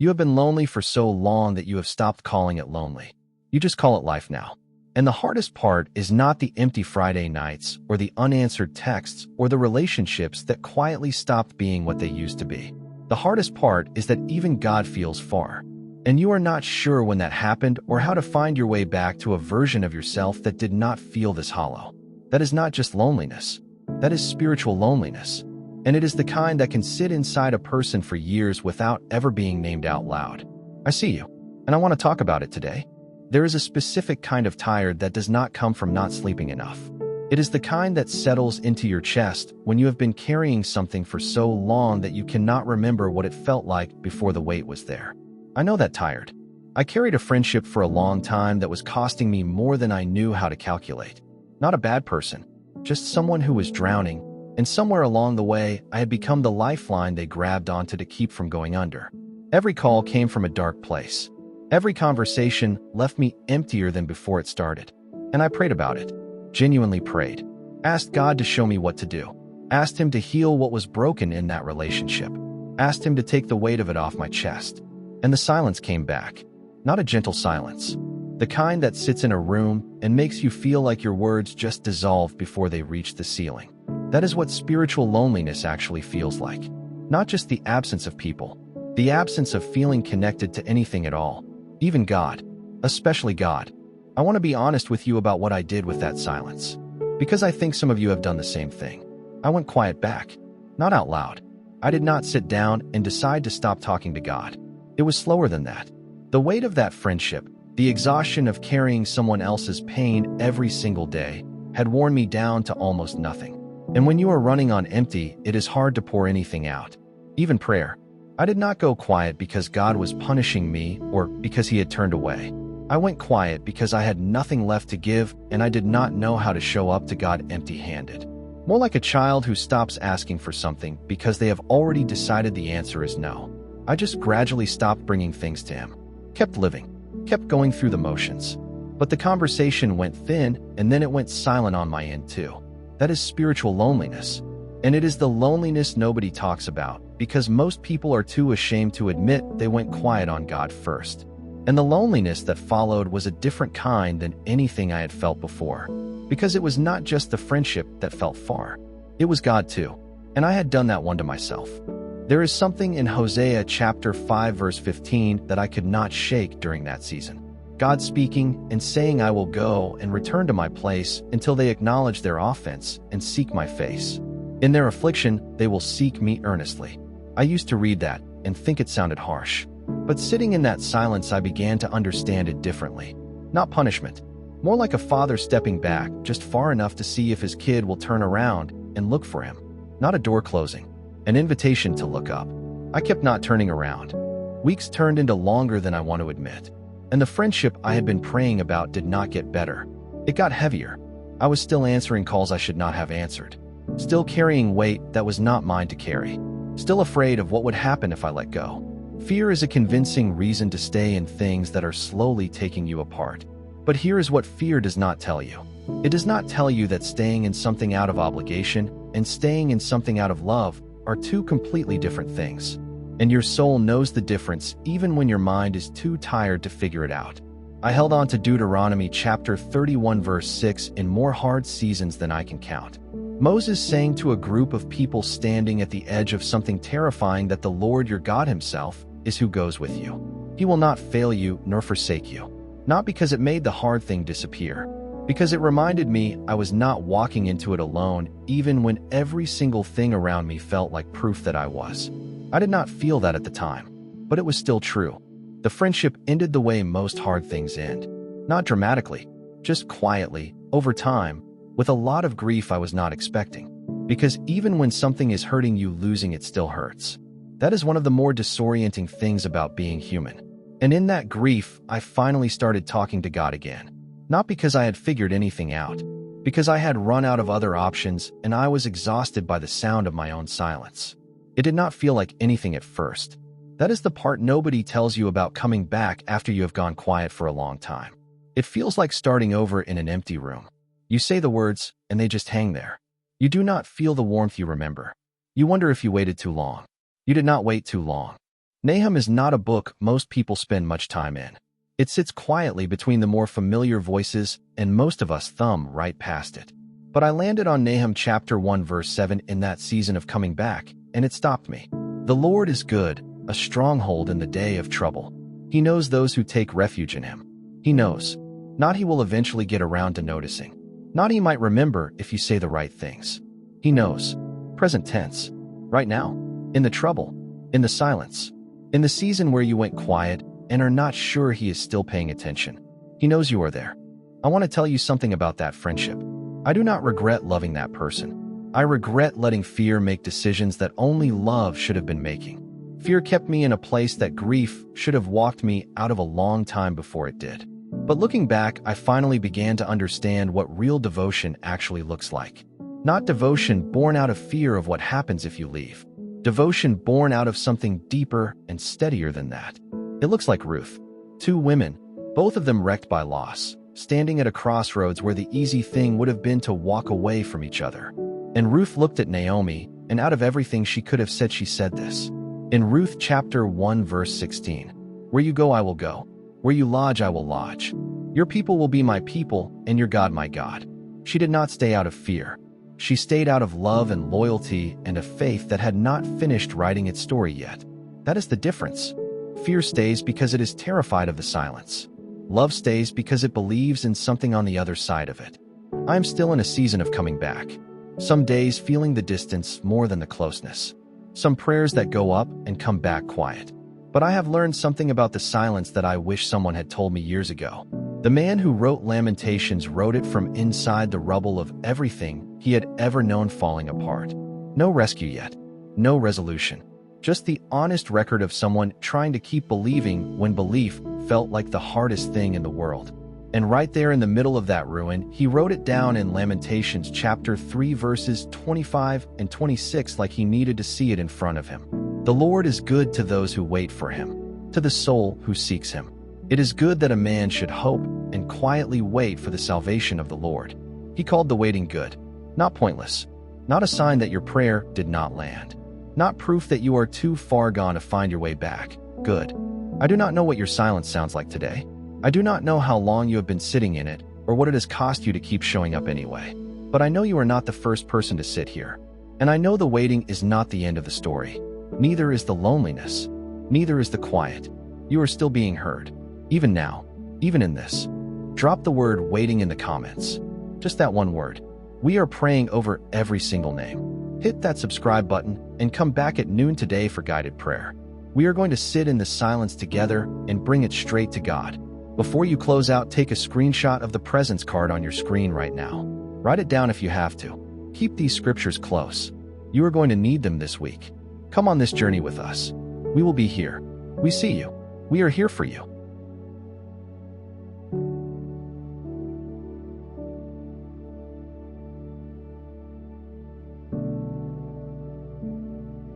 You have been lonely for so long that you have stopped calling it lonely. You just call it life now. And the hardest part is not the empty Friday nights or the unanswered texts or the relationships that quietly stopped being what they used to be. The hardest part is that even God feels far. And you are not sure when that happened or how to find your way back to a version of yourself that did not feel this hollow. That is not just loneliness. That is spiritual loneliness. And it is the kind that can sit inside a person for years without ever being named out loud. I see you, and I want to talk about it today. There is a specific kind of tired that does not come from not sleeping enough. It is the kind that settles into your chest when you have been carrying something for so long that you cannot remember what it felt like before the weight was there. I know that tired. I carried a friendship for a long time that was costing me more than I knew how to calculate. Not a bad person, just someone who was drowning. And somewhere along the way, I had become the lifeline they grabbed onto to keep from going under. Every call came from a dark place. Every conversation left me emptier than before it started. And I prayed about it. Genuinely prayed. Asked God to show me what to do. Asked Him to heal what was broken in that relationship. Asked Him to take the weight of it off my chest. And the silence came back. Not a gentle silence. The kind that sits in a room and makes you feel like your words just dissolve before they reach the ceiling. That is what spiritual loneliness actually feels like. Not just the absence of people, the absence of feeling connected to anything at all, even God, especially God. I want to be honest with you about what I did with that silence, because I think some of you have done the same thing. I went quiet back, not out loud. I did not sit down and decide to stop talking to God. It was slower than that. The weight of that friendship, the exhaustion of carrying someone else's pain every single day, had worn me down to almost nothing. And when you are running on empty, it is hard to pour anything out, even prayer. I did not go quiet because God was punishing me or because He had turned away. I went quiet because I had nothing left to give and I did not know how to show up to God empty-handed. More like a child who stops asking for something because they have already decided the answer is no. I just gradually stopped bringing things to Him, kept living, kept going through the motions. But the conversation went thin and then it went silent on my end too. That is spiritual loneliness. And it is the loneliness nobody talks about because most people are too ashamed to admit they went quiet on God first. And the loneliness that followed was a different kind than anything I had felt before, because it was not just the friendship that felt far. It was God too. And I had done that one to myself. There is something in Hosea chapter 5 verse 15 that I could not shake during that season. God speaking and saying, I will go and return to my place until they acknowledge their offense and seek my face. In their affliction, they will seek me earnestly. I used to read that and think it sounded harsh. But sitting in that silence, I began to understand it differently. Not punishment, more like a father stepping back just far enough to see if his kid will turn around and look for him. Not a door closing, an invitation to look up. I kept not turning around. Weeks turned into longer than I want to admit. And the friendship I had been praying about did not get better. It got heavier. I was still answering calls I should not have answered. Still carrying weight that was not mine to carry. Still afraid of what would happen if I let go. Fear is a convincing reason to stay in things that are slowly taking you apart. But here is what fear does not tell you. It does not tell you that staying in something out of obligation and staying in something out of love are two completely different things. And your soul knows the difference even when your mind is too tired to figure it out. I held on to Deuteronomy chapter 31 verse 6 in more hard seasons than I can count. Moses saying to a group of people standing at the edge of something terrifying that the Lord your God Himself is who goes with you. He will not fail you nor forsake you. Not because it made the hard thing disappear, because it reminded me I was not walking into it alone even when every single thing around me felt like proof that I was. I did not feel that at the time, but it was still true. The friendship ended the way most hard things end. Not dramatically, just quietly, over time, with a lot of grief I was not expecting. Because even when something is hurting you, losing it still hurts. That is one of the more disorienting things about being human. And in that grief, I finally started talking to God again. Not because I had figured anything out, because I had run out of other options and I was exhausted by the sound of my own silence. It did not feel like anything at first. That is the part nobody tells you about coming back after you have gone quiet for a long time. It feels like starting over in an empty room. You say the words, and they just hang there. You do not feel the warmth you remember. You wonder if you waited too long. You did not wait too long. Nahum is not a book most people spend much time in. It sits quietly between the more familiar voices, and most of us thumb right past it. But I landed on Nahum chapter 1 verse 7 in that season of coming back, and it stopped me. The Lord is good, a stronghold in the day of trouble. He knows those who take refuge in him. He knows. Not he will eventually get around to noticing. Not he might remember if you say the right things. He knows. Present tense. Right now. In the trouble. In the silence. In the season where you went quiet and are not sure he is still paying attention. He knows you are there. I want to tell you something about that friendship. I do not regret loving that person. I regret letting fear make decisions that only love should have been making. Fear kept me in a place that grief should have walked me out of a long time before it did. But looking back, I finally began to understand what real devotion actually looks like. Not devotion born out of fear of what happens if you leave. Devotion born out of something deeper and steadier than that. It looks like Ruth. Two women, both of them wrecked by loss, standing at a crossroads where the easy thing would have been to walk away from each other. And Ruth looked at Naomi, and out of everything she could have said, she said this. In Ruth chapter 1 verse 16, "Where you go, I will go. Where you lodge, I will lodge. Your people will be my people, and your God my God." She did not stay out of fear. She stayed out of love and loyalty and a faith that had not finished writing its story yet. That is the difference. Fear stays because it is terrified of the silence. Love stays because it believes in something on the other side of it. I am still in a season of coming back. Some days feeling the distance more than the closeness. Some prayers that go up and come back quiet. But I have learned something about the silence that I wish someone had told me years ago. The man who wrote Lamentations wrote it from inside the rubble of everything he had ever known falling apart. No rescue yet. No resolution. Just the honest record of someone trying to keep believing when belief felt like the hardest thing in the world. And right there in the middle of that ruin, he wrote it down in Lamentations chapter 3 verses 25 and 26 like he needed to see it in front of him. The Lord is good to those who wait for him, to the soul who seeks him. It is good that a man should hope and quietly wait for the salvation of the Lord. He called the waiting good, not pointless, not a sign that your prayer did not land, not proof that you are too far gone to find your way back. Good. I do not know what your silence sounds like today. I do not know how long you have been sitting in it or what it has cost you to keep showing up anyway. But I know you are not the first person to sit here. And I know the waiting is not the end of the story. Neither is the loneliness. Neither is the quiet. You are still being heard. Even now. Even in this. Drop the word waiting in the comments. Just that one word. We are praying over every single name. Hit that subscribe button and come back at noon today for guided prayer. We are going to sit in the silence together and bring it straight to God. Before you close out, take a screenshot of the presence card on your screen right now. Write it down if you have to. Keep these scriptures close. You are going to need them this week. Come on this journey with us. We will be here. We see you. We are here for you.